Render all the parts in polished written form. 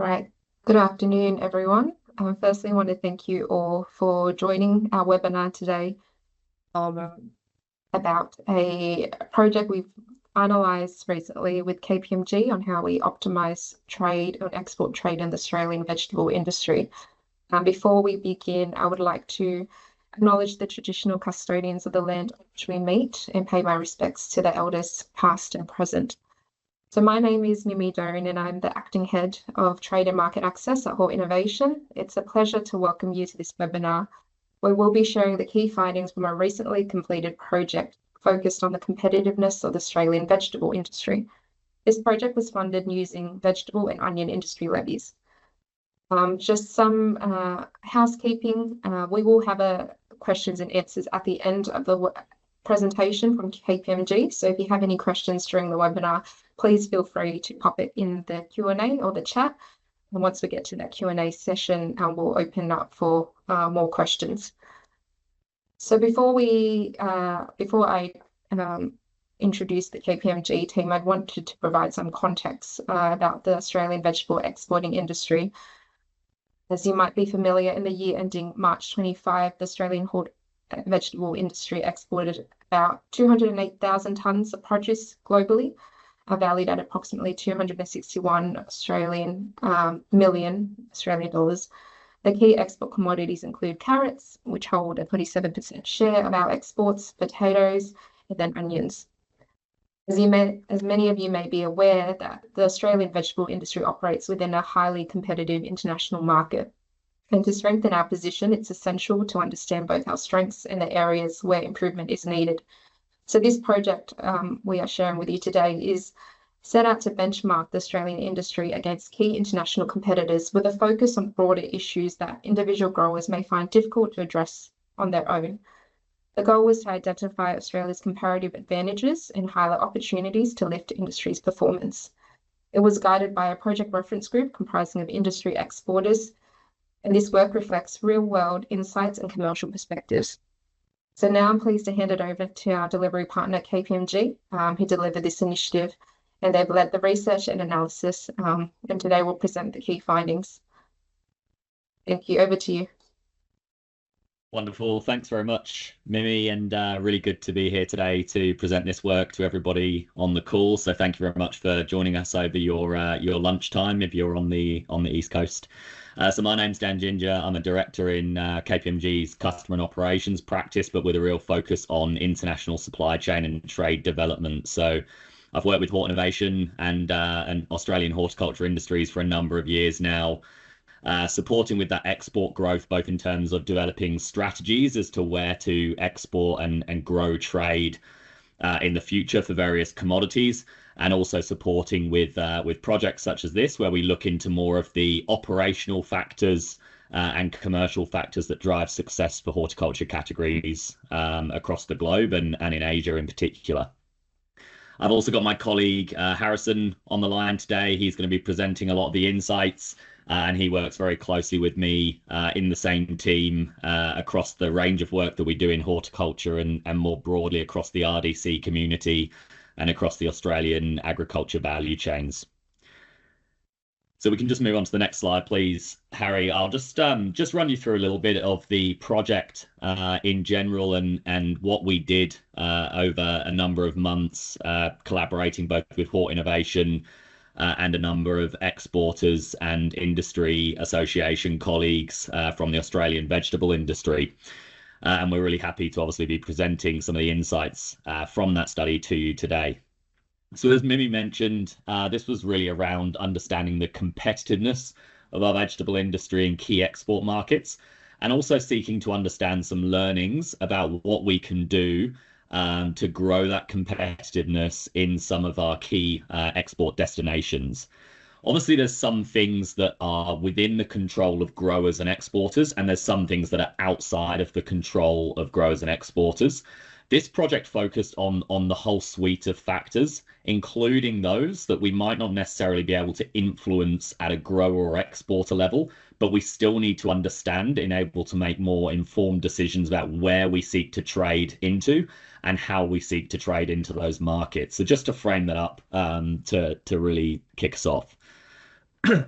right. Good afternoon, everyone. Firstly, I want to thank you all for joining our webinar today about a project we've finalised recently with KPMG on how we optimise trade and export trade in the Australian vegetable industry. Before we begin, I would like to acknowledge the traditional custodians of the land on which we meet and pay my respects to the elders past and present. So my name is Mimi Doan and I'm the Acting Head of Trade and Market Access at Hort Innovation. It's a pleasure to welcome you to this webinar, where we'll be sharing the key findings from a recently completed project focused on the competitiveness of the Australian vegetable industry. This project was funded using vegetable and onion industry levies. Just some housekeeping. We will have questions and answers at the end of the presentation from KPMG. So if you have any questions during the webinar, please feel free to pop it in the Q&A or the chat. And once we get to that Q&A session, we'll open up for more questions. So before I introduce the KPMG team, I wanted to provide some context about the Australian vegetable exporting industry. As you might be familiar, in the year ending March 25, the Australian vegetable industry exported about 208,000 tonnes of produce globally, valued at approximately 261 million Australian dollars. The key export commodities include carrots, which hold a 27% share of our exports, potatoes, and then onions. As many of you may be aware, that the Australian vegetable industry operates within a highly competitive international market. And to strengthen our position, it's essential to understand both our strengths and the areas where improvement is needed. So this project we are sharing with you today is set out to benchmark the Australian industry against key international competitors with a focus on broader issues that individual growers may find difficult to address on their own. The goal was to identify Australia's comparative advantages and highlight opportunities to lift industry's performance. It was guided by a project reference group comprising of industry exporters, and this work reflects real-world insights and commercial perspectives. So now I'm pleased to hand it over to our delivery partner, KPMG, who delivered this initiative, and they've led the research and analysis, and today we'll present the key findings. Thank you. Over to you. Wonderful. Thanks very much, Mimi, and really good to be here today to present this work to everybody on the call. So thank you very much for joining us over your lunchtime if you're on the East Coast. So my name's Dan Ginger. I'm a director in KPMG's customer and operations practice, but with a real focus on international supply chain and trade development. So I've worked with Hort Innovation and Australian horticulture industries for a number of years now, supporting with that export growth, both in terms of developing strategies as to where to export and grow trade in the future for various commodities, and also supporting with projects such as this, where we look into more of the operational factors and commercial factors that drive success for horticulture categories across the globe and in Asia in particular. I've also got my colleague Harrison on the line today. He's going to be presenting a lot of the insights, and he works very closely with me in the same team across the range of work that we do in horticulture and more broadly across the RDC community and across the Australian agriculture value chains. So we can just move on to the next slide, please, Harry. I'll just run you through a little bit of the project in general and what we did over a number of months, collaborating both with Hort Innovation and a number of exporters and industry association colleagues from the Australian vegetable industry. And we're really happy to obviously be presenting some of the insights from that study to you today. So as Mimi mentioned, this was really around understanding the competitiveness of our vegetable industry in key export markets, and also seeking to understand some learnings about what we can do to grow that competitiveness in some of our key export destinations. Obviously, there's some things that are within the control of growers and exporters, and there's some things that are outside of the control of growers and exporters. This project focused on the whole suite of factors, including those that we might not necessarily be able to influence at a grower or exporter level, but we still need to understand and able to make more informed decisions about where we seek to trade into and how we seek to trade into those markets. So just to frame that up to really kick us off.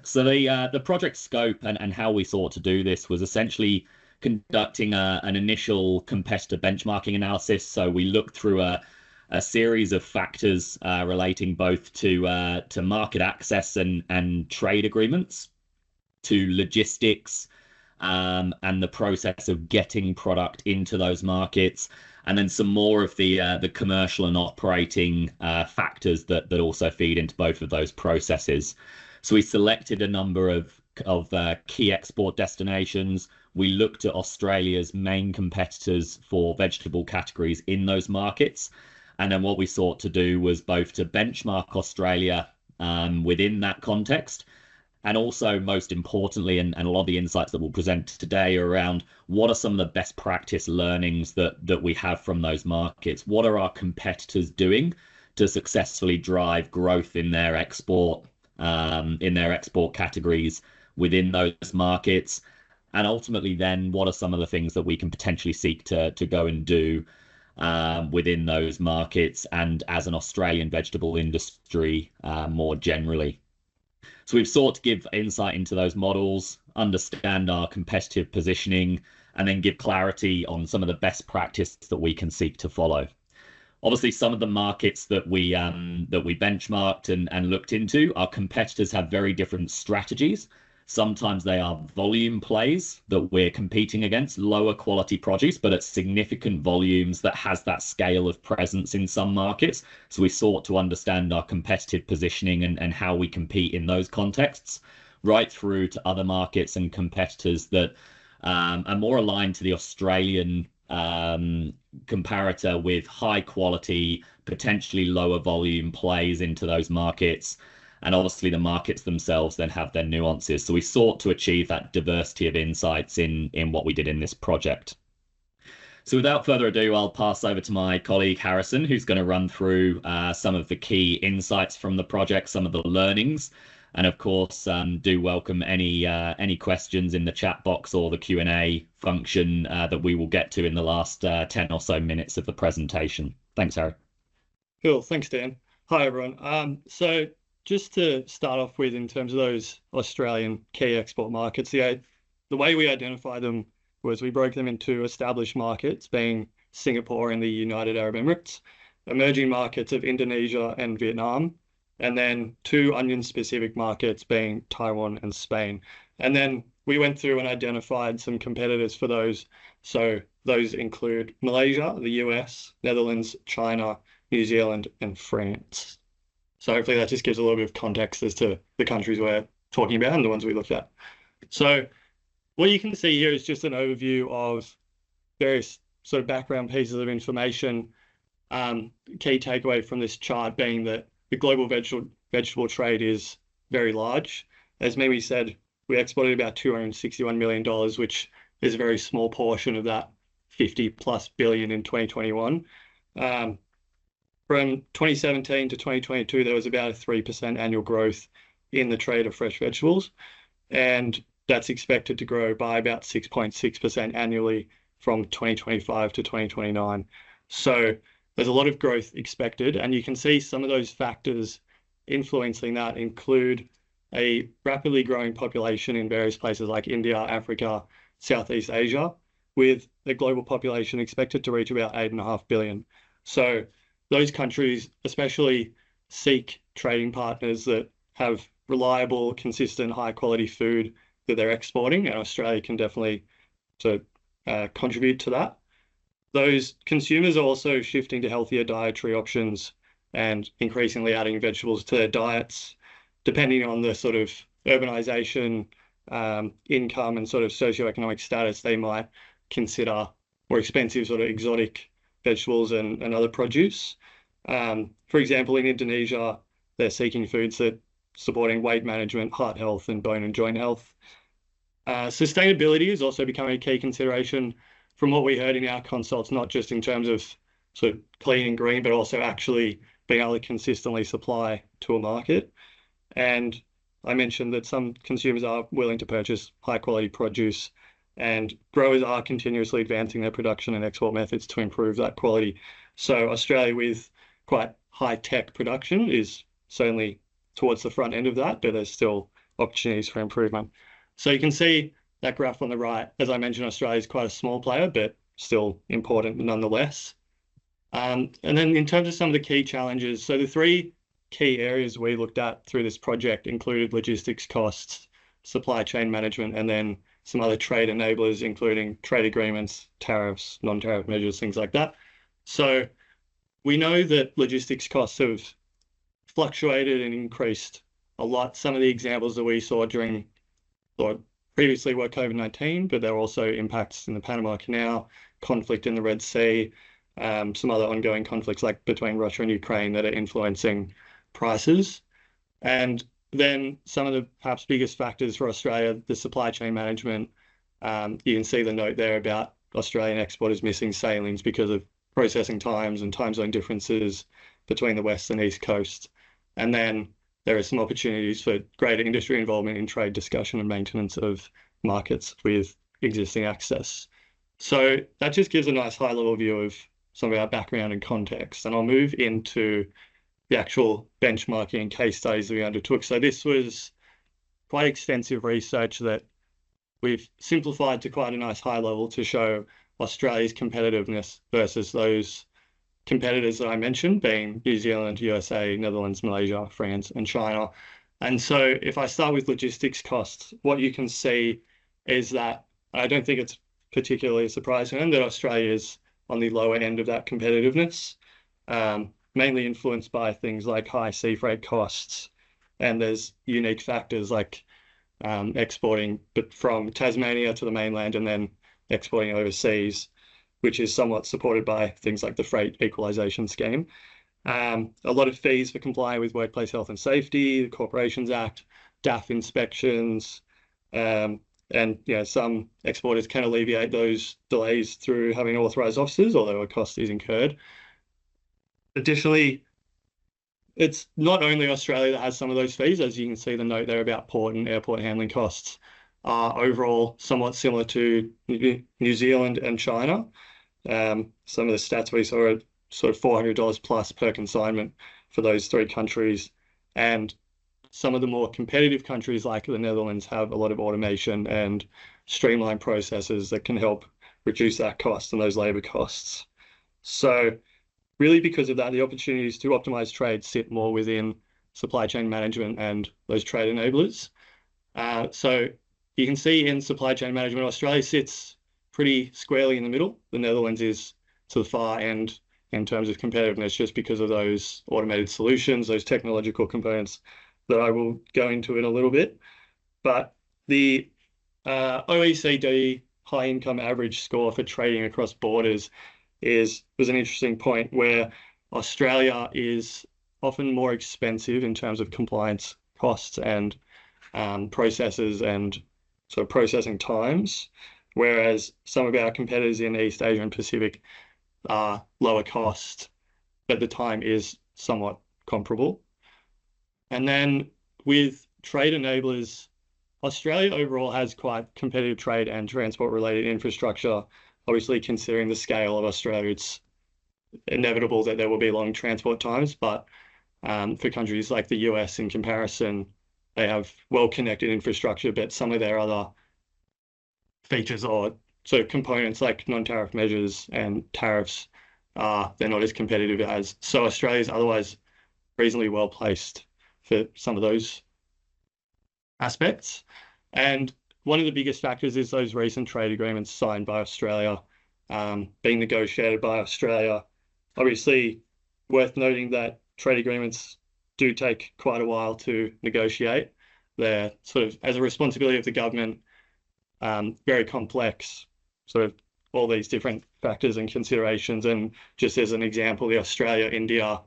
So the project scope and how we sought to do this was essentially conducting an initial competitor benchmarking analysis. So we looked through a series of factors relating both to market access and trade agreements, to logistics, and the process of getting product into those markets, and then some more of the commercial and operating factors that also feed into both of those processes. So we selected a number of key export destinations. We looked at Australia's main competitors for vegetable categories in those markets. And then what we sought to do was both to benchmark Australia within that context, and also, most importantly, and a lot of the insights that we'll present today are around what are some of the best practice learnings that we have from those markets? What are our competitors doing to successfully drive growth in their export categories within those markets? And ultimately, then, what are some of the things that we can potentially seek to go and do within those markets and as an Australian vegetable industry more generally? So we've sought to give insight into those models, understand our competitive positioning, and then give clarity on some of the best practice that we can seek to follow. Obviously, some of the markets that we benchmarked and looked into, our competitors have very different strategies. Sometimes they are volume plays that we're competing against, lower quality produce, but at significant volumes that has that scale of presence in some markets. So we sought to understand our competitive positioning and how we compete in those contexts, right through to other markets and competitors that are more aligned to the Australian comparator, with high quality, potentially lower volume plays into those markets. And obviously the markets themselves then have their nuances. So we sought to achieve that diversity of insights in what we did in this project. So without further ado, I'll pass over to my colleague Harrison, who's going to run through some of the key insights from the project, some of the learnings, and of course, do welcome any questions in the chat box or the Q&A function that we will get to in the last 10 or so minutes of the presentation. Thanks, Harry. Cool. Thanks, Dan. Hi, everyone. So just to start off with, in terms of those Australian key export markets, the way we identify them was we broke them into established markets, being Singapore and the United Arab Emirates, emerging markets of Indonesia and Vietnam, and then two onion-specific markets being Taiwan and Spain. And then we went through and identified some competitors for those. So those include Malaysia, the US, Netherlands, China, New Zealand, and France. So hopefully that just gives a little bit of context as to the countries we're talking about and the ones we looked at. So what you can see here is just an overview of various sort of background pieces of information. Key takeaway from this chart being that the global vegetable trade is very large. As Mimi said, we exported about $261 million, which is a very small portion of that 50+ billion in 2021. From 2017 to 2022, there was about a 3% annual growth in the trade of fresh vegetables, and that's expected to grow by about 6.6% annually from 2025 to 2029. So there's a lot of growth expected, and you can see some of those factors influencing that include a rapidly growing population in various places like India, Africa, Southeast Asia, with the global population expected to reach about 8.5 billion. So those countries especially seek trading partners that have reliable, consistent, high-quality food that they're exporting, and Australia can definitely contribute to that. Those consumers are also shifting to healthier dietary options and increasingly adding vegetables to their diets, depending on the sort of urbanization, income, and sort of socioeconomic status. They might consider more expensive sort of exotic vegetables and other produce. For example, in Indonesia, they're seeking foods that supporting weight management, heart health, and bone and joint health. Sustainability is also becoming a key consideration from what we heard in our consults, not just in terms of sort of clean and green, but also actually being able to consistently supply to a market. And I mentioned that some consumers are willing to purchase high quality produce, and growers are continuously advancing their production and export methods to improve that quality. So Australia, with quite high tech production, is certainly towards the front end of that, but there's still opportunities for improvement. So you can see that graph on the right. As I mentioned, Australia is quite a small player, but still important nonetheless. And then in terms of some of the key challenges, so the three key areas we looked at through this project included logistics costs, supply chain management, and then some other trade enablers, including trade agreements, tariffs, non-tariff measures, things like that. So we know that logistics costs have fluctuated and increased a lot. Some of the examples that we saw during or previously were COVID-19, but there are also impacts in the Panama Canal, conflict in the Red Sea, some other ongoing conflicts like between Russia and Ukraine that are influencing prices. And then some of the perhaps biggest factors for Australia, the supply chain management. You can see the note there about Australian exporters missing sailings because of processing times and time zone differences between the West and East Coast. And then there are some opportunities for greater industry involvement in trade discussion and maintenance of markets with existing access. So that just gives a nice high-level view of some of our background and context. And I'll move into the actual benchmarking and case studies that we undertook. So this was quite extensive research that we've simplified to quite a nice high level to show Australia's competitiveness versus those competitors that I mentioned, being New Zealand, USA, Netherlands, Malaysia, France, and China. And so if I start with logistics costs, what you can see is that I don't think it's particularly surprising that Australia is on the lower end of that competitiveness, mainly influenced by things like high sea freight costs. And there's unique factors like exporting but from Tasmania to the mainland and then exporting overseas, which is somewhat supported by things like the freight equalisation scheme. A lot of fees for complying with workplace health and safety, the Corporations Act, DAF inspections, and some exporters can alleviate those delays through having authorised officers, although a cost is incurred. Additionally, it's not only Australia that has some of those fees, as you can see the note there about port and airport handling costs are overall somewhat similar to New Zealand and China. Some of the stats we saw are sort of $400 plus per consignment for those three countries. And some of the more competitive countries like the Netherlands have a lot of automation and streamlined processes that can help reduce that cost and those labor costs. So really because of that, the opportunities to optimize trade sit more within supply chain management and those trade enablers. So you can see in supply chain management, Australia sits pretty squarely in the middle. The Netherlands is to the far end in terms of competitiveness just because of those automated solutions, those technological components that I will go into in a little bit. But the OECD high income average score for trading across borders was an interesting point where Australia is often more expensive in terms of compliance costs and processes and sort of processing times, whereas some of our competitors in East Asia and Pacific are lower cost, but the time is somewhat comparable. And then with trade enablers, Australia overall has quite competitive trade and transport related infrastructure. Obviously, considering the scale of Australia, it's inevitable that there will be long transport times, but for countries like the US in comparison, they have well-connected infrastructure, but some of their other features or sort of components like non-tariff measures and tariffs, they're not as competitive as. So Australia is otherwise reasonably well placed for some of those aspects. And one of the biggest factors is those recent trade agreements signed by Australia, being negotiated by Australia. Obviously, worth noting that trade agreements do take quite a while to negotiate. They're sort of, as a responsibility of the government, very complex, sort of all these different factors and considerations. And just as an example, the Australia-India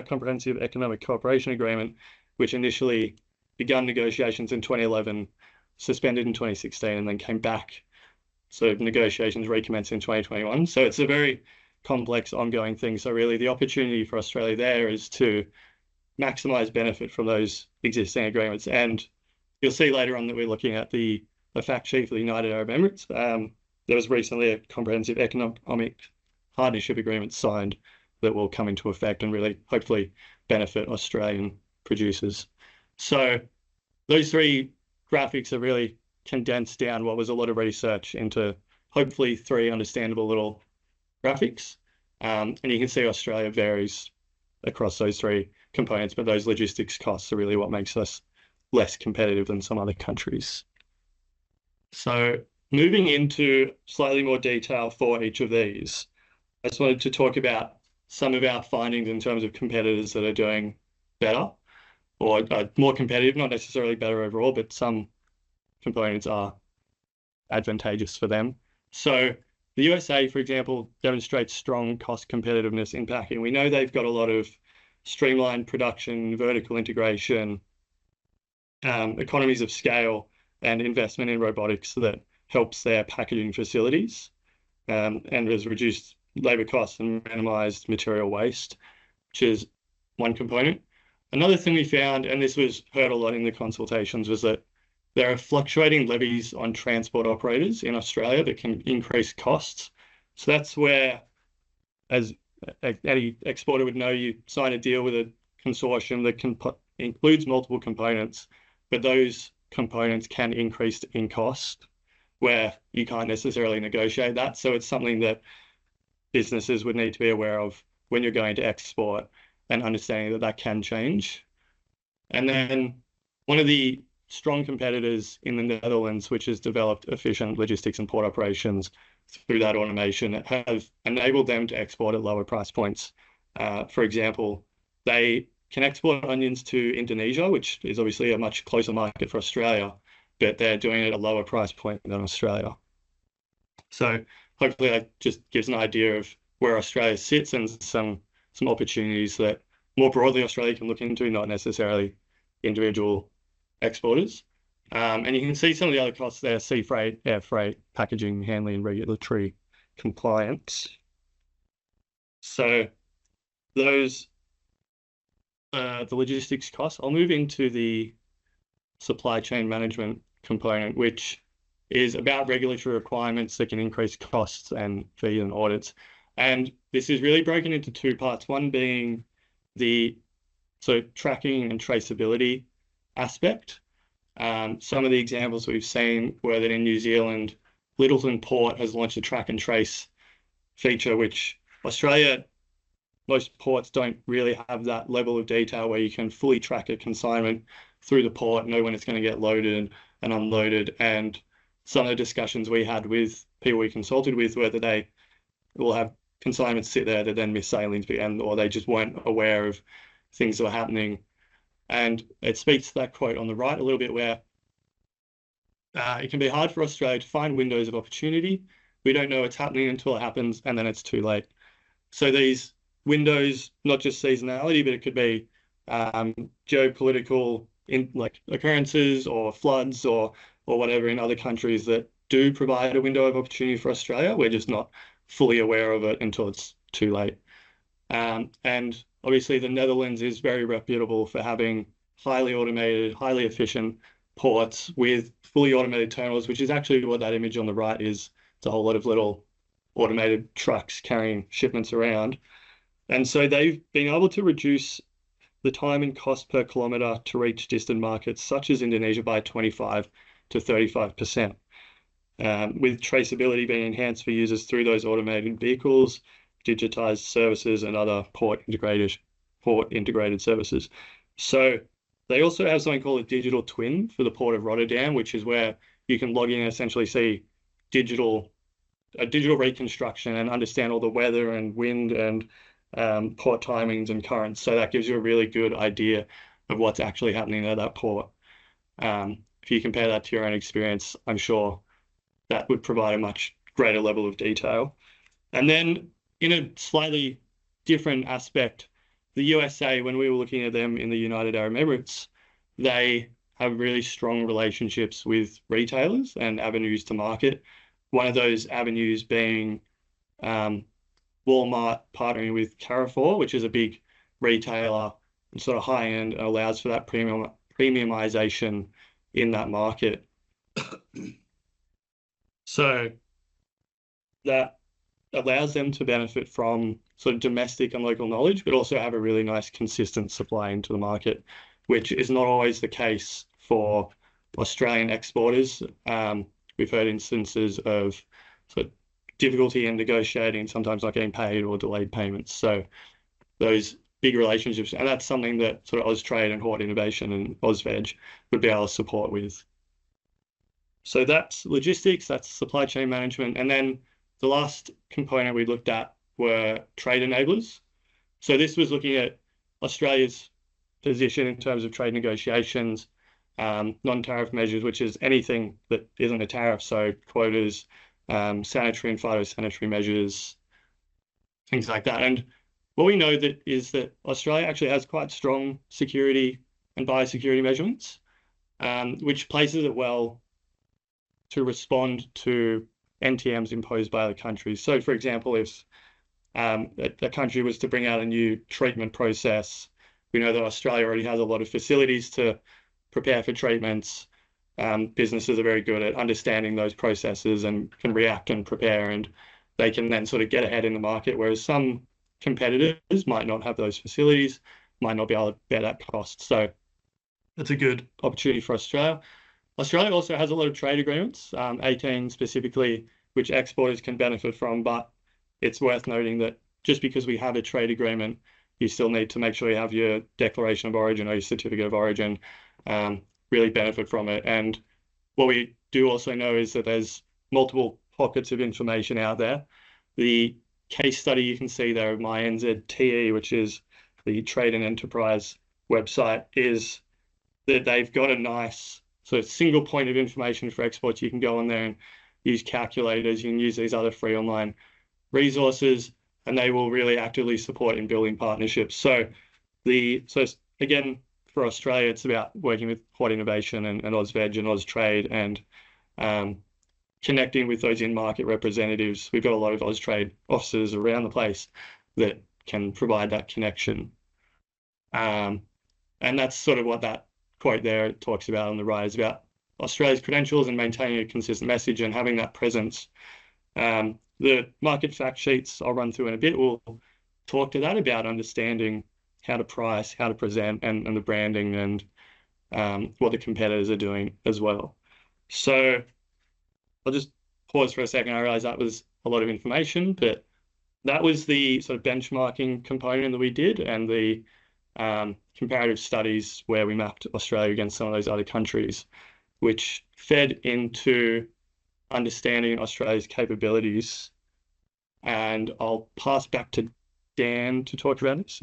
Comprehensive Economic Cooperation Agreement, which initially begun negotiations in 2011, suspended in 2016, and then came back. So negotiations recommenced in 2021. So it's a very complex ongoing thing. So really the opportunity for Australia there is to maximize benefit from those existing agreements. And you'll see later on that we're looking at the fact sheet for the United Arab Emirates. There was recently a comprehensive economic partnership agreement signed that will come into effect and really hopefully benefit Australian producers. So those three graphics are really condensed down what was a lot of research into hopefully three understandable little graphics. And you can see Australia varies across those three components, but those logistics costs are really what makes us less competitive than some other countries. So moving into slightly more detail for each of these, I just wanted to talk about some of our findings in terms of competitors that are doing better or more competitive, not necessarily better overall, but some components are advantageous for them. So the USA, for example, demonstrates strong cost competitiveness in packing. We know they've got a lot of streamlined production, vertical integration, economies of scale, and investment in robotics that helps their packaging facilities and has reduced labor costs and minimized material waste, which is one component. Another thing we found, and this was heard a lot in the consultations, was that there are fluctuating levies on transport operators in Australia that can increase costs. So that's where, as any exporter would know, you sign a deal with a consortium that includes multiple components, but those components can increase in cost where you can't necessarily negotiate that. So it's something that businesses would need to be aware of when you're going to export and understanding that that can change. And then one of the strong competitors in the Netherlands, which has developed efficient logistics and port operations through that automation, have enabled them to export at lower price points. For example, they can export onions to Indonesia, which is obviously a much closer market for Australia, but they're doing it at a lower price point than Australia. So hopefully that just gives an idea of where Australia sits and some opportunities that more broadly Australia can look into, not necessarily individual exporters. And you can see some of the other costs there: sea freight, air freight, packaging, handling, and regulatory compliance. So those the logistics costs. I'll move into the supply chain management component, which is about regulatory requirements that can increase costs and fees and audits. And this is really broken into two parts, one being the tracking and traceability aspect. Some of the examples we've seen were that in New Zealand, Lyttelton Port has launched a track and trace feature, which Australia, most ports don't really have that level of detail where you can fully track a consignment through the port, know when it's going to get loaded and unloaded. And some of the discussions we had with people we consulted with were that they will have consignments sit there that then miss sailings, or they just weren't aware of things that were happening. And it speaks to that quote on the right a little bit, where it can be hard for Australia to find windows of opportunity. We don't know what's happening until it happens, and then it's too late. So these windows, not just seasonality, but it could be geopolitical occurrences or floods or whatever in other countries that do provide a window of opportunity for Australia. We're just not fully aware of it until it's too late. And obviously the Netherlands is very reputable for having highly automated, highly efficient ports with fully automated terminals, which is actually what that image on the right is. It's a whole lot of little automated trucks carrying shipments around. And so they've been able to reduce the time and cost per kilometre to reach distant markets, such as Indonesia, by 25 to 35%, with traceability being enhanced for users through those automated vehicles, digitized services, and other port integrated services. So they also have something called a digital twin for the Port of Rotterdam, which is where you can log in and essentially see a digital reconstruction and understand all the weather and wind and port timings and currents. So that gives you a really good idea of what's actually happening at that port. If you compare that to your own experience, I'm sure that would provide a much greater level of detail. And then in a slightly different aspect, the USA, when we were looking at them in the United Arab Emirates, they have really strong relationships with retailers and avenues to market. One of those avenues being Walmart partnering with Carrefour, which is a big retailer and sort of high-end, and allows for that premiumization in that market. So that allows them to benefit from sort of domestic and local knowledge, but also have a really nice consistent supply into the market. which is not always the case for Australian exporters. We've heard instances of sort of difficulty in negotiating, sometimes not getting paid or delayed payments. So those big relationships, and that's something that sort of Austrade and Hort Innovation and AUSVEG would be able to support with. So that's logistics, that's supply chain management. And then the last component we looked at were trade enablers. So this was looking at Australia's position in terms of trade negotiations, non-tariff measures, which is anything that isn't a tariff, so quotas, sanitary and phytosanitary measures, things like that. And what we know is that Australia actually has quite strong security and biosecurity measurements, which places it well to respond to NTMs imposed by other countries. So, for example, if a country was to bring out a new treatment process, we know that Australia already has a lot of facilities to prepare for treatments. Businesses are very good at understanding those processes and can react and prepare, and they can then sort of get ahead in the market, whereas some competitors might not have those facilities, might not be able to bear that cost. So it's a good opportunity for Australia. Australia also has a lot of trade agreements, 18 specifically, which exporters can benefit from, but it's worth noting that just because we have a trade agreement, you still need to make sure you have your declaration of origin or your certificate of origin, really benefit from it. And what we do also know is that there's multiple pockets of information out there. The case study you can see there of MyNZTE, which is the Trade and Enterprise website, is that they've got a nice sort of single point of information for exports. You can go on there and use calculators, you can use these other free online resources, and they will really actively support in building partnerships. So again, for Australia, it's about working with Hort Innovation and AUSVEG and Austrade and connecting with those in-market representatives. We've got a lot of Austrade offices around the place that can provide that connection. And that's sort of what that quote there talks about on the right, is about Australia's credentials and maintaining a consistent message and having that presence. The market fact sheets I'll run through in a bit will talk to that, about understanding how to price, how to present, and the branding and what the competitors are doing as well. So I'll just pause for a second. I realize that was a lot of information, but that was the sort of benchmarking component that we did, and the comparative studies where we mapped Australia against some of those other countries, which fed into understanding Australia's capabilities. And I'll pass back to Dan to talk about this.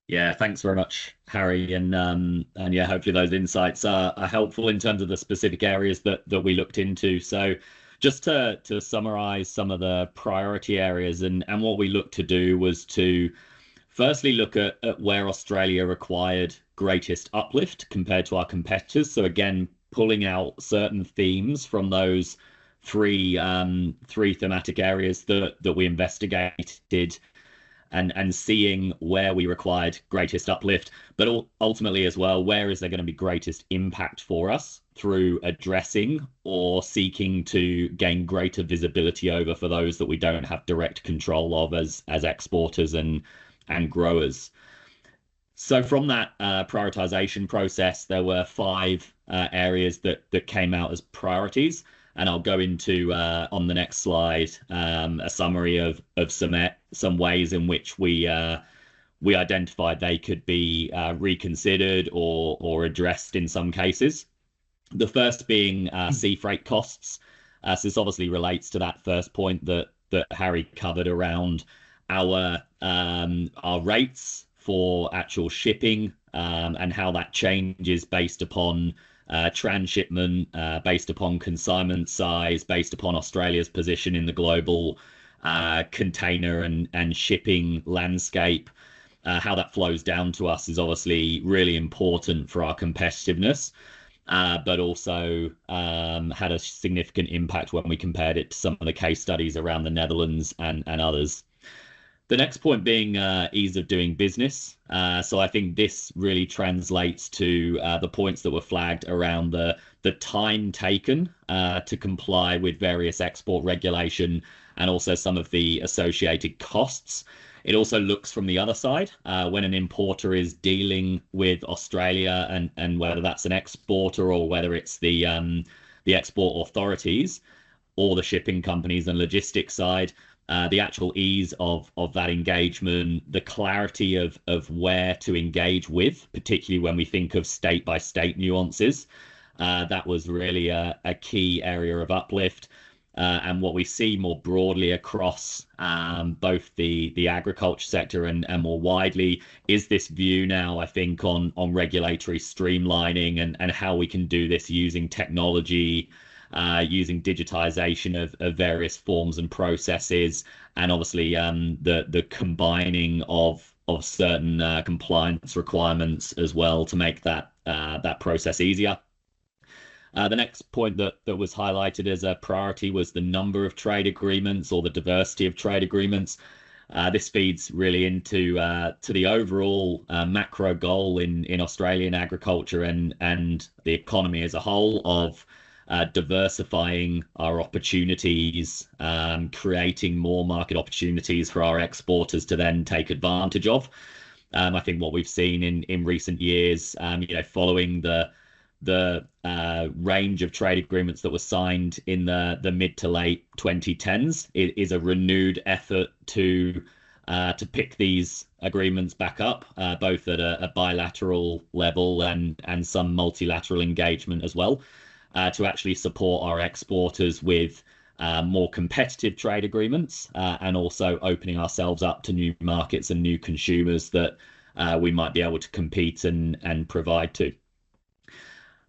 Yeah, thanks very much, Harry. And yeah, hopefully those insights are helpful in terms of the specific areas that we looked into. So just to summarize some of the priority areas, and what we looked to do was to firstly look at where Australia required greatest uplift compared to our competitors. So again, pulling out certain themes from those three thematic areas that we investigated, and seeing where we required greatest uplift, but ultimately as well, where is there going to be greatest impact for us through addressing or seeking to gain greater visibility over for those that we don't have direct control of as exporters and growers. So from that prioritization process, there were 5 areas that came out as priorities. And I'll go into on the next slide a summary of some ways in which we identified they could be reconsidered or addressed in some cases. The first being sea freight costs. So this obviously relates to that first point that Harry covered around our rates for actual shipping, and how that changes based upon transshipment, based upon consignment size, based upon Australia's position in the global container and shipping landscape. How that flows down to us is obviously really important for our competitiveness, but also had a significant impact when we compared it to some of the case studies around the Netherlands and others. The next point being ease of doing business. So I think this really translates to the points that were flagged around the time taken to comply with various export regulation, and also some of the associated costs. It also looks from the other side when an importer is dealing with Australia, and whether that's an exporter or whether it's the export authorities or the shipping companies and logistics side. The actual ease of that engagement, the clarity of where to engage with, particularly when we think of state by state nuances, that was really a key area of uplift. And what we see more broadly across both the agriculture sector and more widely is this view now, I think, on regulatory streamlining and how we can do this using technology, using digitization of various forms and processes, and obviously the combining of certain compliance requirements as well to make that process easier. The next point that was highlighted as a priority was the number of trade agreements, or the diversity of trade agreements. This feeds really into to the overall macro goal in Australian agriculture and the economy as a whole of diversifying our opportunities, creating more market opportunities for our exporters to then take advantage of. I think what we've seen in recent years, following the range of trade agreements that were signed in the mid to late 2010s, it is a renewed effort to pick these agreements back up, both at a bilateral level and some multilateral engagement as well, to actually support our exporters with more competitive trade agreements, and also opening ourselves up to new markets and new consumers that we might be able to compete and provide to.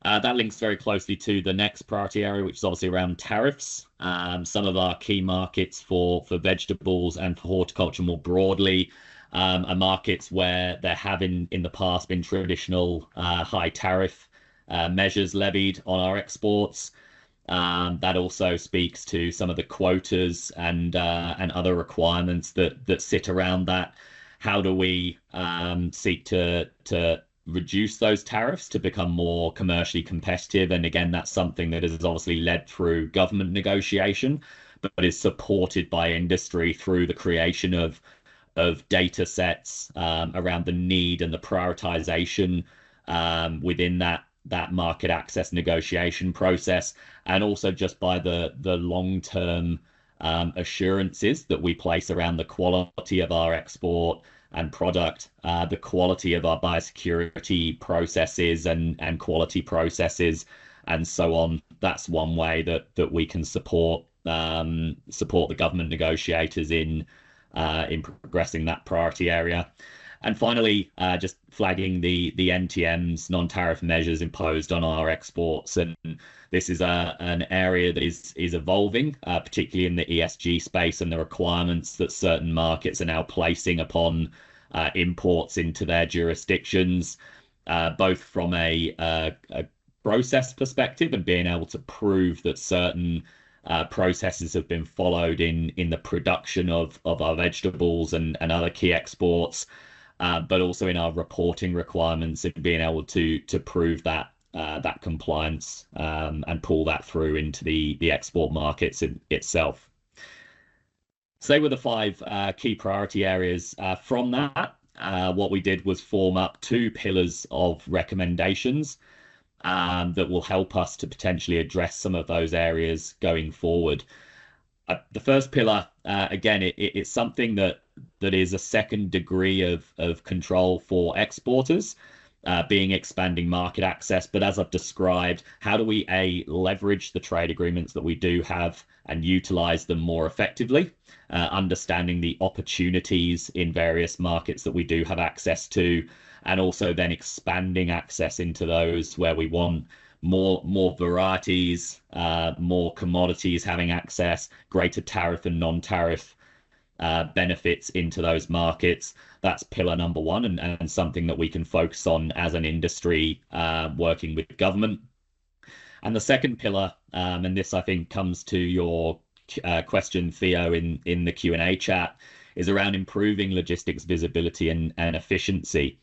That links very closely to the next priority area, which is obviously around tariffs. Some of our key markets for vegetables and for horticulture more broadly are markets where there have in the past been traditional high tariff measures levied on our exports. That also speaks to some of the quotas and other requirements that sit around that. How do we seek to reduce those tariffs to become more commercially competitive? And again, that's something that is obviously led through government negotiation, but is supported by industry through the creation of data sets around the need and the prioritization within that market access negotiation process, and also just by the long-term assurances that we place around the quality of our export and product, the quality of our biosecurity processes and quality processes, and so on. That's one way that we can support the government negotiators in progressing that priority area. And finally, just flagging the NTMs, non-tariff measures imposed on our exports. And this is an area that is evolving, particularly in the ESG space, and the requirements that certain markets are now placing upon imports into their jurisdictions, both from a process perspective and being able to prove that certain processes have been followed in the production of our vegetables and other key exports, but also in our reporting requirements and being able to prove that compliance and pull that through into the export markets itself. So they were the 5 key priority areas. From that, what we did was form up 2 pillars of recommendations that will help us to potentially address some of those areas going forward. The first pillar, again, it's something that is a second degree of control for exporters, being expanding market access. But as I've described, how do we leverage the trade agreements that we do have and utilize them more effectively, understanding the opportunities in various markets that we do have access to, and also then expanding access into those where we want more varieties, more commodities having access, greater tariff and non-tariff benefits into those markets. That's pillar number 1, and something that we can focus on as an industry working with government. And the second pillar, and this I think comes to your question, Theo, in the Q&A chat, is around improving logistics visibility and efficiency.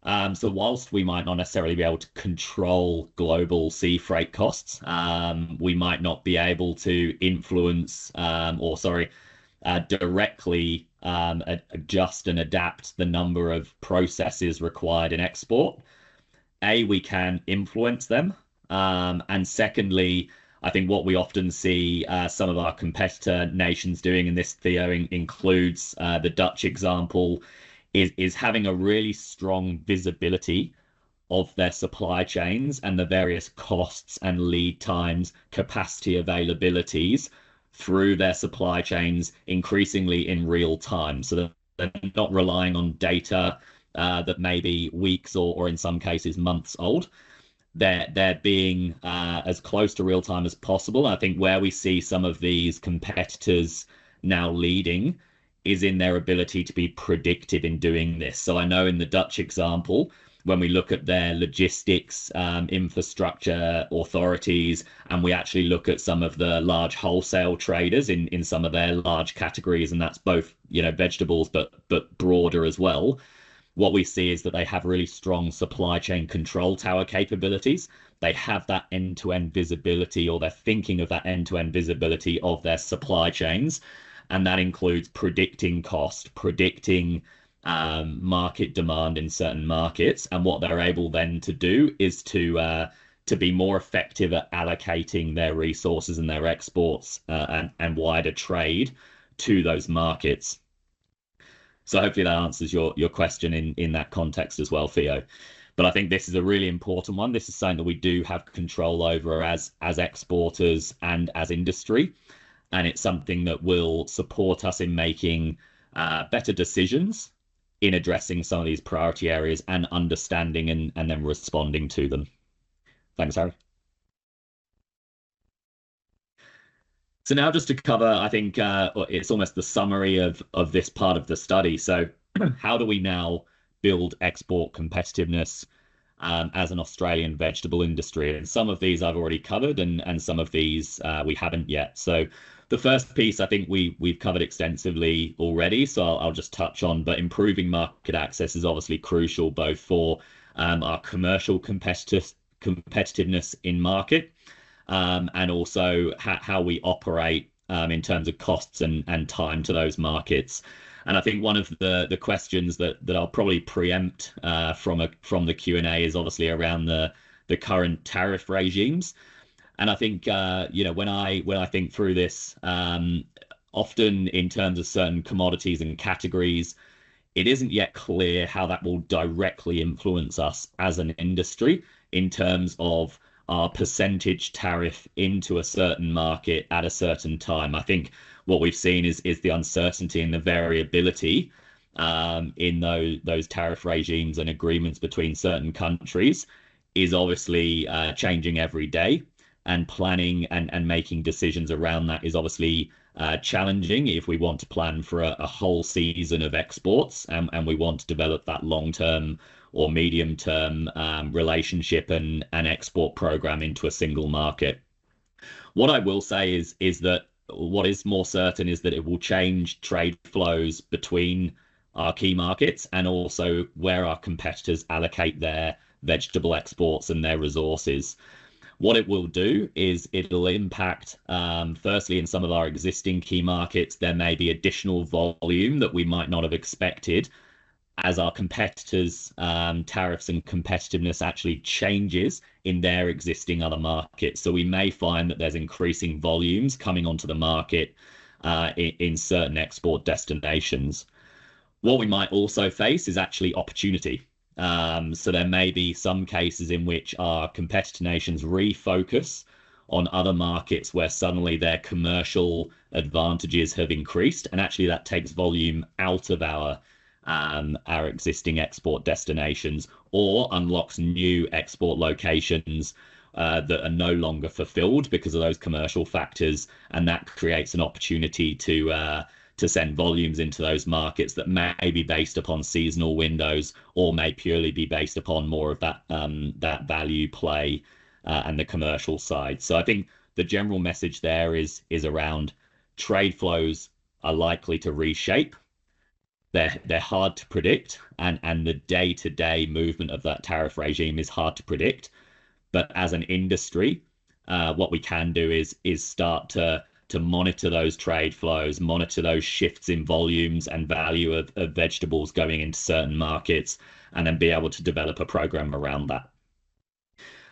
So whilst we might not necessarily be able to control global sea freight costs, we might not be able to influence directly adjust and adapt the number of processes required in export, we can influence them. And secondly, I think what we often see some of our competitor nations doing, and this, Theo, includes the Dutch example, is having a really strong visibility of their supply chains and the various costs and lead times, capacity availabilities through their supply chains increasingly in real time. So that they're not relying on data that may be weeks or in some cases months old. They're being as close to real time as possible. I think where we see some of these competitors now leading is in their ability to be predictive in doing this. So I know in the Dutch example, when we look at their logistics infrastructure authorities, and we actually look at some of the large wholesale traders in some of their large categories, and that's both, you know, vegetables, but broader as well. What we see is that they have really strong supply chain control tower capabilities. They have that end-to-end visibility, or they're thinking of that end-to-end visibility of their supply chains. And that includes predicting cost, predicting market demand in certain markets. And what they're able then to do is to be more effective at allocating their resources and their exports and wider trade to those markets. So hopefully that answers your question in that context as well, Theo. But I think this is a really important one. This is something that we do have control over as exporters and as industry. And it's something that will support us in making better decisions in addressing some of these priority areas and understanding and then responding to them. Thanks, Harry. So now just to cover, I think it's almost the summary of this part of the study. So how do we now build export competitiveness as an Australian vegetable industry? And some of these I've already covered, and some of these we haven't yet. So the first piece I think we've covered extensively already, so I'll just touch on, but improving market access is obviously crucial both for our commercial competitiveness in market, and also how we operate in terms of costs and time to those markets. And I think one of the questions that I'll probably preempt from the Q&A is obviously around the current tariff regimes. And I think you know, when I think through this, often in terms of certain commodities and categories, it isn't yet clear how that will directly influence us as an industry in terms of our percentage tariff into a certain market at a certain time. I think what we've seen is the uncertainty and the variability in those tariff regimes and agreements between certain countries is obviously changing every day, and planning and making decisions around that is obviously challenging if we want to plan for a whole season of exports, and we want to develop that long-term or medium-term relationship and export program into a single market. What I will say is that what is more certain is that it will change trade flows between our key markets and also where our competitors allocate their vegetable exports and their resources. What it will do is it'll impact, firstly, in some of our existing key markets, there may be additional volume that we might not have expected as our competitors' tariffs and competitiveness actually changes in their existing other markets. So we may find that there's increasing volumes coming onto the market in certain export destinations. What we might also face is actually opportunity. So there may be some cases in which our competitor nations refocus on other markets where suddenly their commercial advantages have increased, and actually that takes volume out of our existing export destinations, or unlocks new export locations that are no longer fulfilled because of those commercial factors, and that creates an opportunity to send volumes into those markets that may be based upon seasonal windows, or may purely be based upon more of that value play and the commercial side. So I think the general message there is around trade flows are likely to reshape. They're hard to predict, and the day-to-day movement of that tariff regime is hard to predict. But as an industry, what we can do is start to to monitor those trade flows, monitor those shifts in volumes and value of vegetables going into certain markets, and then be able to develop a program around that.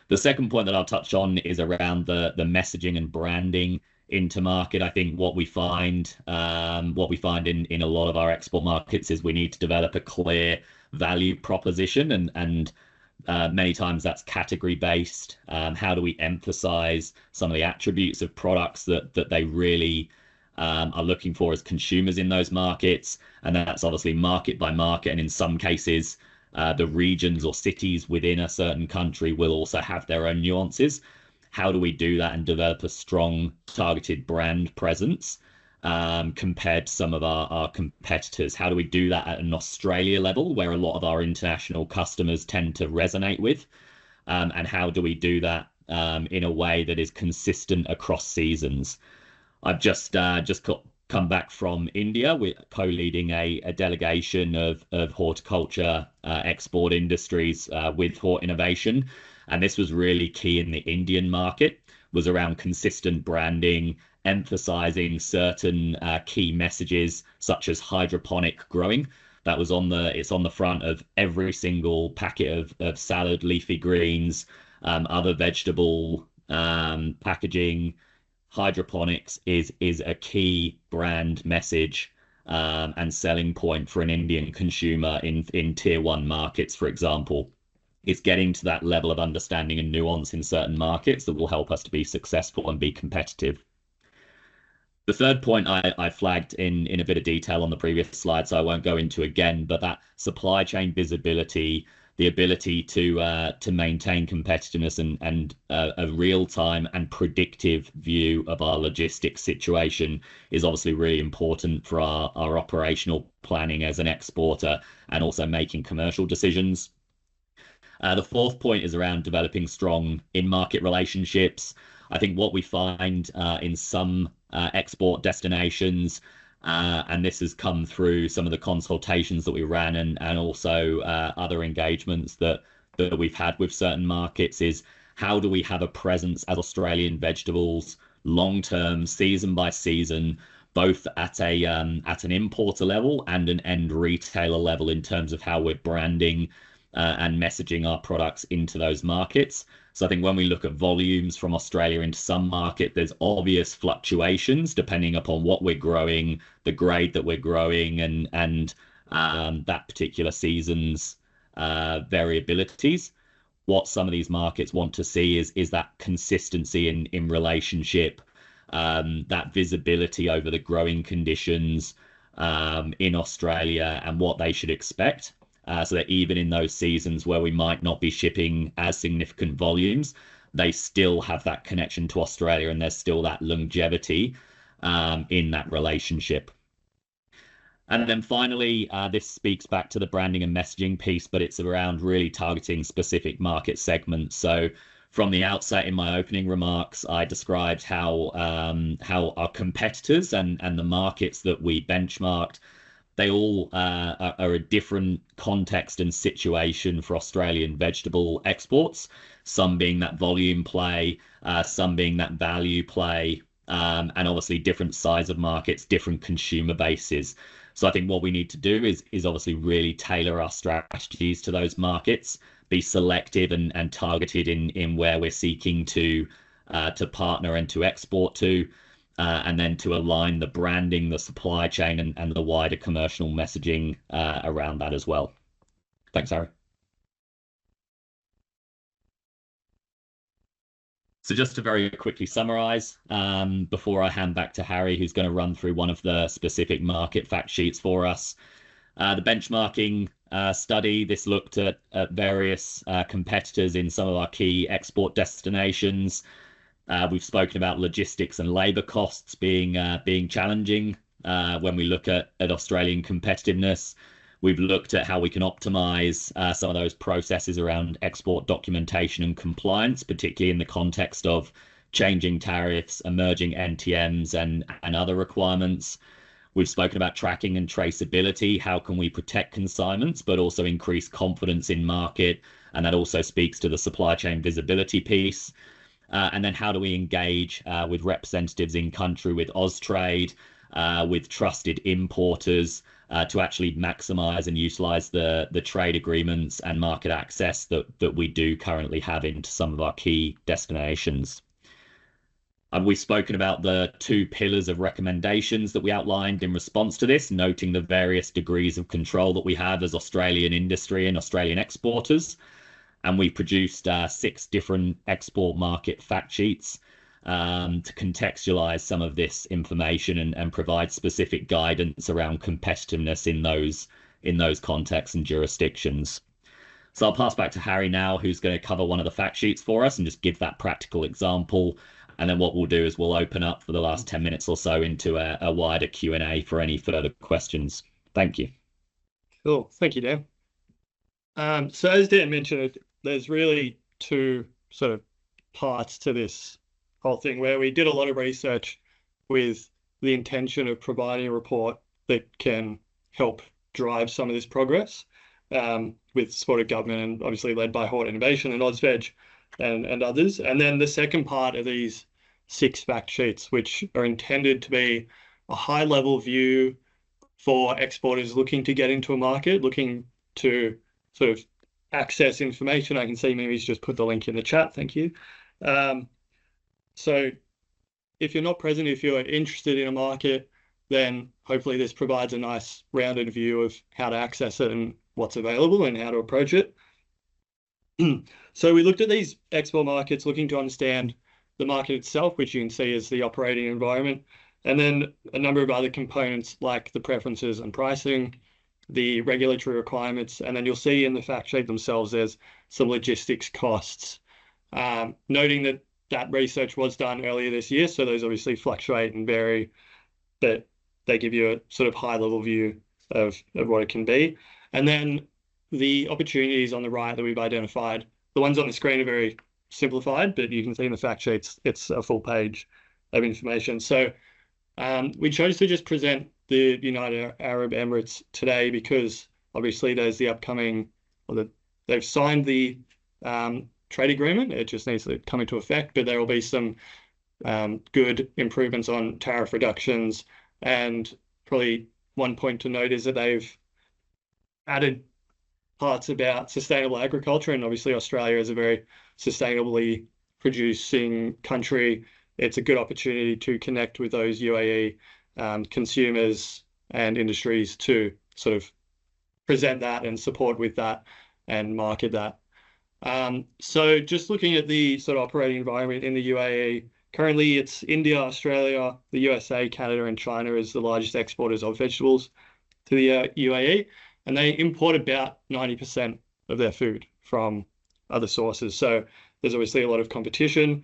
The second point that I'll touch on is around the messaging and branding into market. I think what we find in a lot of our export markets is we need to develop a clear value proposition, and many times that's category based. How do we emphasize some of the attributes of products that they really are looking for as consumers in those markets? And that's obviously market by market, and in some cases the regions or cities within a certain country will also have their own nuances. How do we do that and develop a strong targeted brand presence compared to some of our competitors? How do we do that at an Australia level where a lot of our international customers tend to resonate with? And how do we do that in a way that is consistent across seasons? I've just come back from India. We're co-leading a delegation of horticulture export industries with Hort Innovation. And this was really key in the Indian market, was around consistent branding, emphasizing certain key messages such as hydroponic growing. That was it's on the front of every single packet of salad, leafy greens, other vegetable packaging. Hydroponics is a key brand message and selling point for an Indian consumer in tier 1 markets, for example. It's getting to that level of understanding and nuance in certain markets that will help us to be successful and be competitive. The third point I flagged in a bit of detail on the previous slide, so I won't go into again, but that supply chain visibility, the ability to maintain competitiveness and a real-time and predictive view of our logistics situation is obviously really important for our operational planning as an exporter and also making commercial decisions. The fourth point is around developing strong in-market relationships. I think what we find in some export destinations, and this has come through some of the consultations that we ran and also other engagements that we've had with certain markets, is how do we have a presence as Australian vegetables long-term, season by season, both at an importer level and an end retailer level in terms of how we're branding and messaging our products into those markets. So I think when we look at volumes from Australia into some market, there's obvious fluctuations depending upon what we're growing, the grade that we're growing, and that particular season's variabilities. What some of these markets want to see is that consistency in relationship, that visibility over the growing conditions in Australia and what they should expect. So that even in those seasons where we might not be shipping as significant volumes, they still have that connection to Australia and there's still that longevity in that relationship. And then finally, this speaks back to the branding and messaging piece, but it's around really targeting specific market segments. So from the outset in my opening remarks, I described how our competitors and the markets that we benchmarked, they all are a different context and situation for Australian vegetable exports, some being that volume play, some being that value play, and obviously different size of markets, different consumer bases. So I think what we need to do is obviously really tailor our strategies to those markets, be selective and targeted in where we're seeking to partner and to export to. And then to align the branding, the supply chain, and the wider commercial messaging around that as well. Thanks, Harry. So just to very quickly summarize, before I hand back to Harry, who's going to run through one of the specific market fact sheets for us. The benchmarking study, this looked at various competitors in some of our key export destinations. We've spoken about logistics and labour costs being challenging when we look at Australian competitiveness. We've looked at how we can optimise some of those processes around export documentation and compliance, particularly in the context of changing tariffs, emerging NTMs and other requirements. We've spoken about tracking and traceability. How can we protect consignments, but also increase confidence in market? And that also speaks to the supply chain visibility piece. And then how do we engage with representatives in country, with Austrade, with trusted importers, to actually maximize and utilize the trade agreements and market access that we do currently have into some of our key destinations. We've spoken about the 2 pillars of recommendations that we outlined in response to this, noting the various degrees of control that we have as Australian industry and Australian exporters. And we produced 6 different export market fact sheets to contextualize some of this information and provide specific guidance around competitiveness in those contexts and jurisdictions. So I'll pass back to Harry now, who's going to cover one of the fact sheets for us and just give that practical example. And then what we'll do is we'll open up for the last 10 minutes or so into a wider Q&A for any further questions. Thank you. Cool. Thank you, Dan. So as Dan mentioned, there's really 2 sort of parts to this whole thing, where we did a lot of research with the intention of providing a report that can help drive some of this progress, with support of government and obviously led by Hort Innovation and AUSVEG and others. And then the second part of these 6 fact sheets, which are intended to be a high-level view for exporters looking to get into a market, looking to sort of access information. I can see Mimi's just put the link in the chat. Thank you. So if you're not present, if you're interested in a market, then hopefully this provides a nice rounded view of how to access it and what's available and how to approach it. So we looked at these export markets, looking to understand the market itself, which you can see is the operating environment, and then a number of other components like the preferences and pricing, the regulatory requirements, and then you'll see in the fact sheet themselves there's some logistics costs. Noting that that research was done earlier this year, so those obviously fluctuate and vary, but they give you a sort of high-level view of what it can be. And then the opportunities on the right that we've identified, the ones on the screen are very simplified, but you can see in the fact sheets, it's a full page of information. So we chose to just present the United Arab Emirates today because obviously there's the upcoming, they've signed the trade agreement. It just needs to come into effect, but there will be some good improvements on tariff reductions. And probably one point to note is that they've added parts about sustainable agriculture, and obviously Australia is a very sustainably producing country. It's a good opportunity to connect with those UAE consumers and industries to sort of present that and support with that and market that. So just looking at the sort of operating environment in the UAE, currently it's India, Australia, the USA, Canada, and China as the largest exporters of vegetables to the UAE, and they import about 90% of their food from other sources. So there's obviously a lot of competition.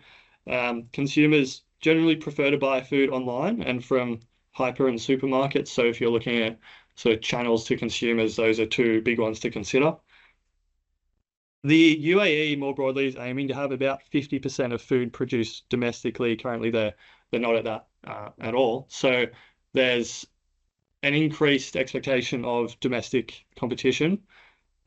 Consumers generally prefer to buy food online and from hyper and supermarkets. So if you're looking at sort of channels to consumers, those are 2 big ones to consider. The UAE more broadly is aiming to have about 50% of food produced domestically. Currently, they're not at that at all. So there's an increased expectation of domestic competition.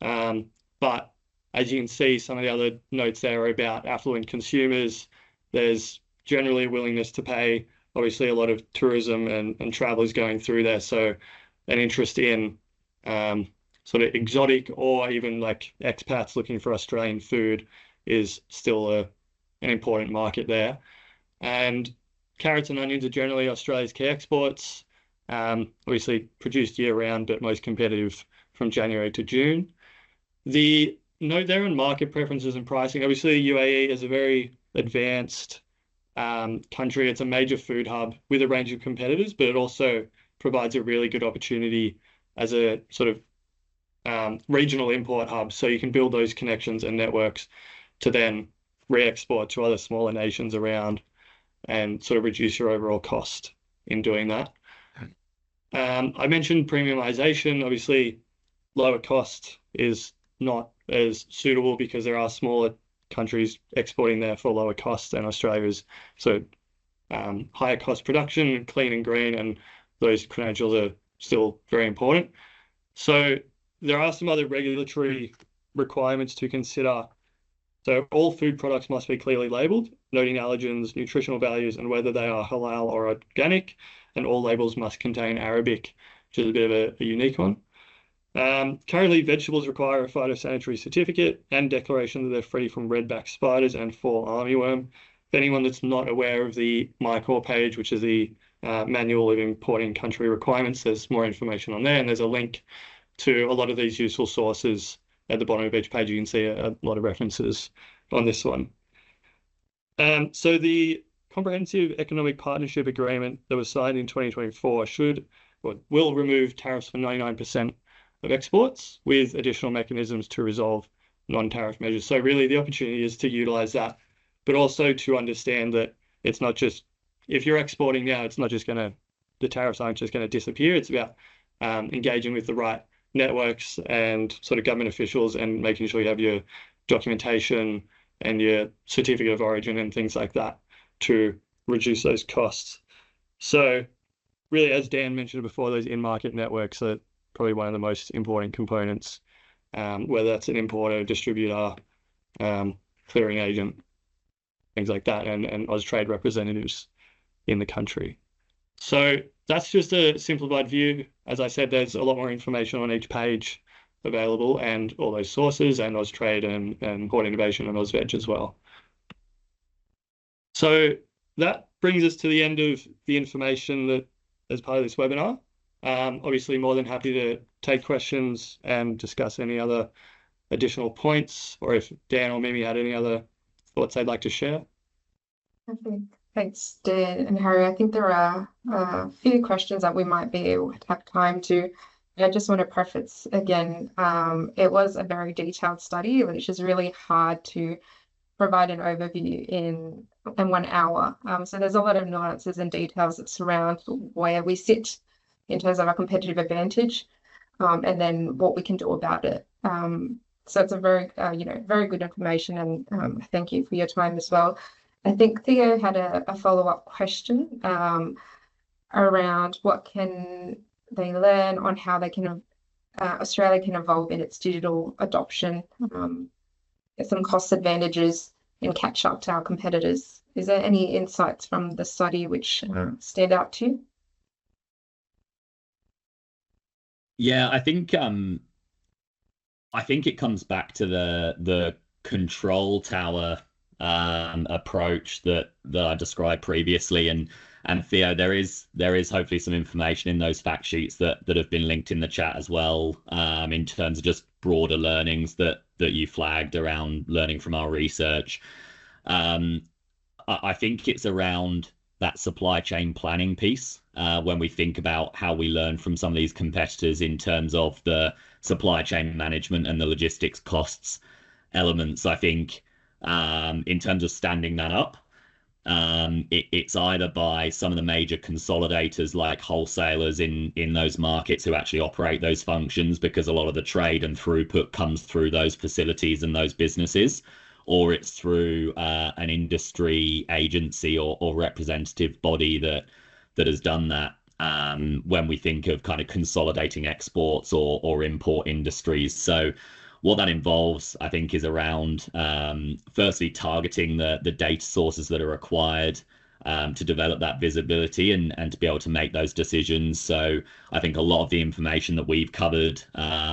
But as you can see, some of the other notes there are about affluent consumers. There's generally a willingness to pay, obviously a lot of tourism and travelers going through there. So an interest in sort of exotic or even like expats looking for Australian food is still an important market there. And carrots and onions are generally Australia's key exports, obviously produced year round, but most competitive from January to June. The note there on market preferences and pricing, obviously UAE is a very advanced country. It's a major food hub with a range of competitors, but it also provides a really good opportunity as a sort of regional import hub. So you can build those connections and networks to then re-export to other smaller nations around and sort of reduce your overall cost in doing that. I mentioned premiumization. Obviously, lower cost is not as suitable because there are smaller countries exporting there for lower cost, and Australia's sort of higher cost production, clean and green, and those credentials are still very important. So there are some other regulatory requirements to consider. So all food products must be clearly labelled. noting allergens, nutritional values, and whether they are halal or organic. And all labels must contain Arabic, which is a bit of a unique one. Currently, vegetables require a phytosanitary certificate and declaration that they're free from redback spiders and fall armyworm. For anyone that's not aware of the MyCore page, which is the manual of importing country requirements, there's more information on there, and there's a link to a lot of these useful sources at the bottom of each page. You can see a lot of references on this one. So the Comprehensive Economic Partnership Agreement that was signed in 2024 will remove tariffs for 99% of exports with additional mechanisms to resolve non-tariff measures. So really the opportunity is to utilize that, but also to understand that it's not just, if you're exporting now, it's not just the tariffs aren't just going to disappear. It's about engaging with the right networks and sort of government officials and making sure you have your documentation and your certificate of origin and things like that to reduce those costs. So really, as Dan mentioned before, those in-market networks are probably one of the most important components, whether that's an importer, distributor, clearing agent, things like that, and Austrade representatives in the country. So that's just a simplified view. As I said, there's a lot more information on each page available, and all those sources, and Austrade and Hort Innovation and AUSVEG as well. So that brings us to the end of the information that as part of this webinar. Obviously more than happy to take questions and discuss any other additional points, or if Dan or Mimi had any other thoughts they'd like to share. Okay. Thanks, Dan and Harry. I think there are a few questions that we might be able to have time to. I just want to preface again, it was a very detailed study, which is really hard to provide an overview in 1 hour. So there's a lot of nuances and details that surround where we sit in terms of our competitive advantage, and then what we can do about it. So it's a very, very good information, and thank you for your time as well. I think Theo had a follow-up question around what can they learn on how they can Australia can evolve in its digital adoption, some cost advantages, and catch up to our competitors. Is there any insights from the study which stand out to you? Yeah, I think it comes back to the control tower approach that I described previously, and Theo, there is hopefully some information in those fact sheets that have been linked in the chat as well, in terms of just broader learnings that you flagged around learning from our research. I think it's around that supply chain planning piece, when we think about how we learn from some of these competitors in terms of the supply chain management and the logistics costs elements. I think in terms of standing that up, it's either by some of the major consolidators like wholesalers in those markets who actually operate those functions, because a lot of the trade and throughput comes through those facilities and those businesses, or it's through an industry agency or representative body that has done that. When we think of kind of consolidating exports or import industries. So what that involves, I think, is around firstly targeting the data sources that are required to develop that visibility and to be able to make those decisions. So I think a lot of the information that we've covered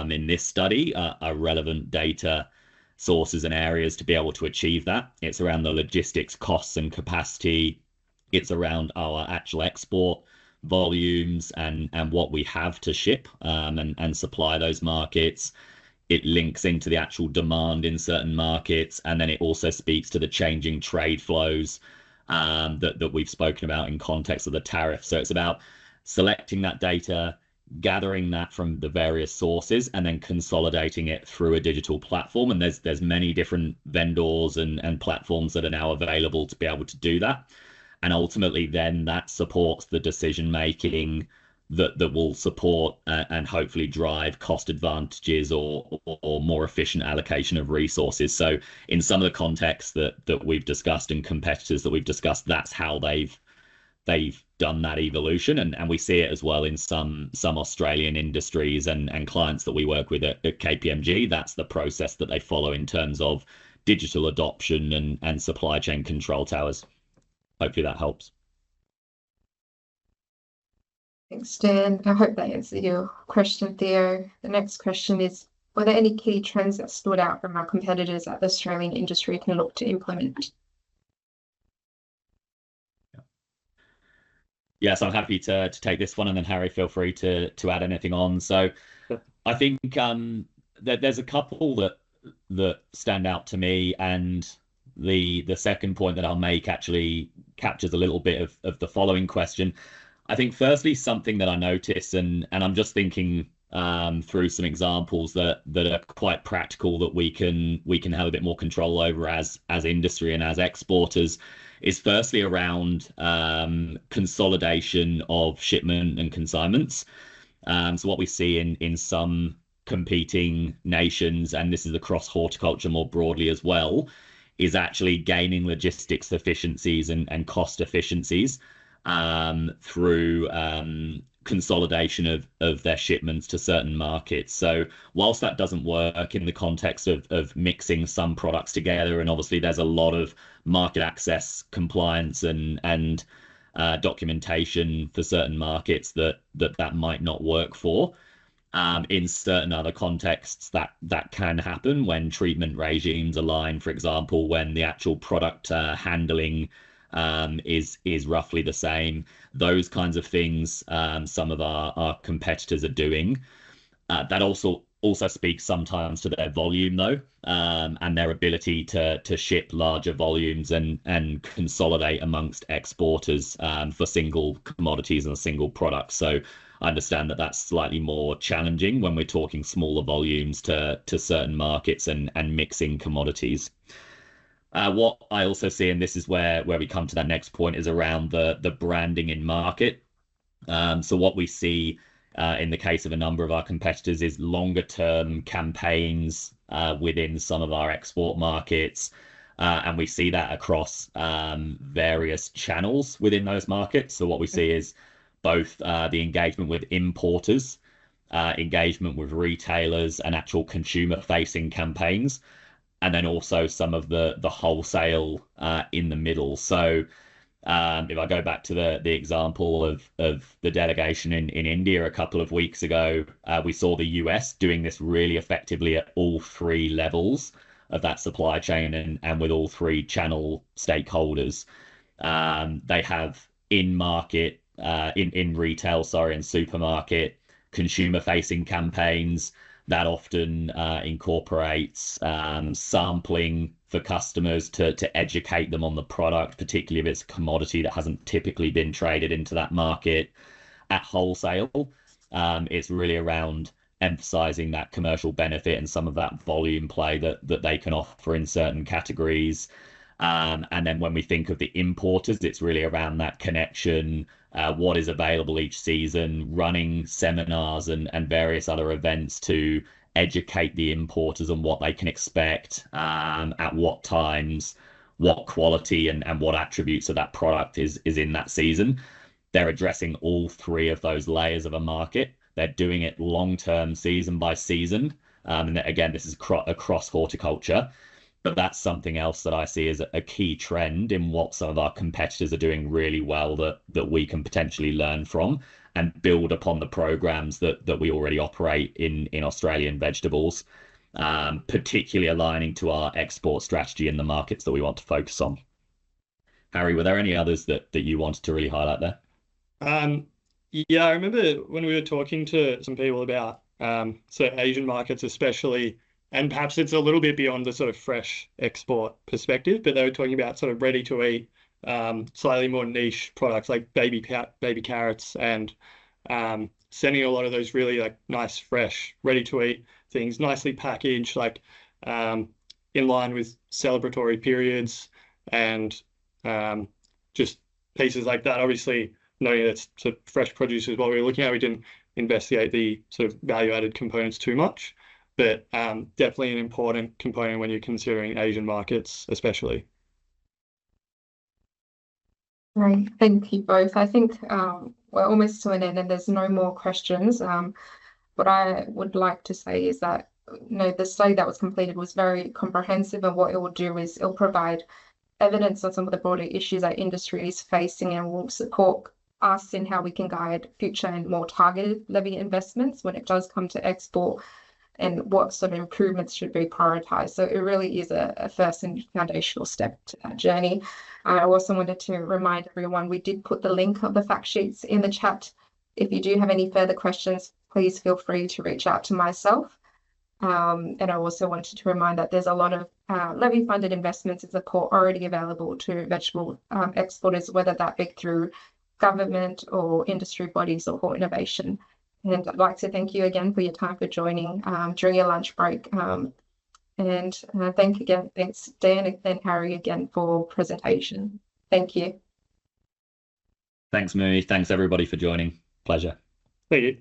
in this study are relevant data sources and areas to be able to achieve that. It's around the logistics costs and capacity. It's around our actual export volumes and what we have to ship and supply those markets. It links into the actual demand in certain markets, and then it also speaks to the changing trade flows that we've spoken about in context of the tariff. So it's about selecting that data, gathering that from the various sources, and then consolidating it through a digital platform. And there's many different vendors and platforms that are now available to be able to do that. And ultimately then that supports the decision making that will support and hopefully drive cost advantages or more efficient allocation of resources. So in some of the contexts that we've discussed and competitors that we've discussed, that's how they've done that evolution, and we see it as well in some Australian industries and clients that we work with at KPMG. That's the process that they follow in terms of digital adoption and supply chain control towers. Hopefully that helps. Thanks, Dan. I hope that answered your question, Theo. The next question is, were there any key trends that stood out from our competitors that the Australian industry can look to implement? Yes, I'm happy to take this one, and then Harry, feel free to add anything on. So I think there's a couple that stand out to me, and the second point that I'll make actually captures a little bit of the following question. I think firstly, something that I notice, and I'm just thinking through some examples that are quite practical that we can have a bit more control over as industry and as exporters, is firstly around consolidation of shipment and consignments. So what we see in some competing nations, and this is across horticulture more broadly as well, is actually gaining logistics efficiencies and cost efficiencies through consolidation of their shipments to certain markets. So whilst that doesn't work in the context of mixing some products together, and obviously there's a lot of market access compliance and documentation for certain markets that might not work for. In certain other contexts, that can happen when treatment regimes align, for example, when the actual product handling is roughly the same. Those kinds of things some of our competitors are doing. That also speaks sometimes to their volume, though, and their ability to ship larger volumes and consolidate amongst exporters for single commodities and single products. So I understand that that's slightly more challenging when we're talking smaller volumes to certain markets and mixing commodities. What I also see, and this is where we come to that next point, is around the branding in market. So what we see in the case of a number of our competitors is longer term campaigns within some of our export markets. And we see that across various channels within those markets. So what we see is both the engagement with importers, engagement with retailers, and actual consumer facing campaigns, and then also some of the wholesale in the middle. So if I go back to the example of the delegation in India a couple of weeks ago, we saw the US doing this really effectively at all three levels of that supply chain and with all three channel stakeholders. They have in market, in retail, and supermarket, consumer facing campaigns that often incorporates sampling for customers to educate them on the product, particularly if it's a commodity that hasn't typically been traded into that market. At wholesale, it's really around emphasizing that commercial benefit and some of that volume play that they can offer in certain categories. And then when we think of the importers, it's really around that connection, what is available each season, running seminars and various other events to educate the importers on what they can expect, at what times, what quality and what attributes of that product is in that season. They're addressing all three of those layers of a market. They're doing it long-term, season by season. And again, this is across horticulture. But that's something else that I see as a key trend in what some of our competitors are doing really well that we can potentially learn from and build upon the programs that we already operate in Australian vegetables, particularly aligning to our export strategy in the markets that we want to focus on. Harry, were there any others that you wanted to really highlight there? Yeah, I remember when we were talking to some people about Asian markets especially, and perhaps it's a little bit beyond the sort of fresh export perspective, but they were talking about sort of ready to eat, slightly more niche products like baby carrots, and sending a lot of those really like nice, fresh, ready to eat things, nicely packaged, like in line with celebratory periods, and just pieces like that. Obviously, knowing that's sort of fresh produce is what we were looking at. We didn't investigate the sort of value-added components too much, but definitely an important component when you're considering Asian markets, especially. Right, thank you both. I think we're almost to an end and there's no more questions. What I would like to say is that the study that was completed was very comprehensive, and what it will do is it'll provide evidence on some of the broader issues that industry is facing and will support us in how we can guide future and more targeted levy investments when it does come to export, and what sort of improvements should be prioritised. So it really is a first and foundational step to that journey. I also wanted to remind everyone, we did put the link of the fact sheets in the chat. If you do have any further questions, please feel free to reach out to myself. And I also wanted to remind that there's a lot of levy-funded investments and support already available to vegetable exporters, whether that be through government or industry bodies or Hort Innovation. And I'd like to thank you again for your time for joining during your lunch break. Thanks, Dan and Harry again for presentation. Thank you. Thanks, Mui. Thanks everybody for joining. Pleasure. Thank you.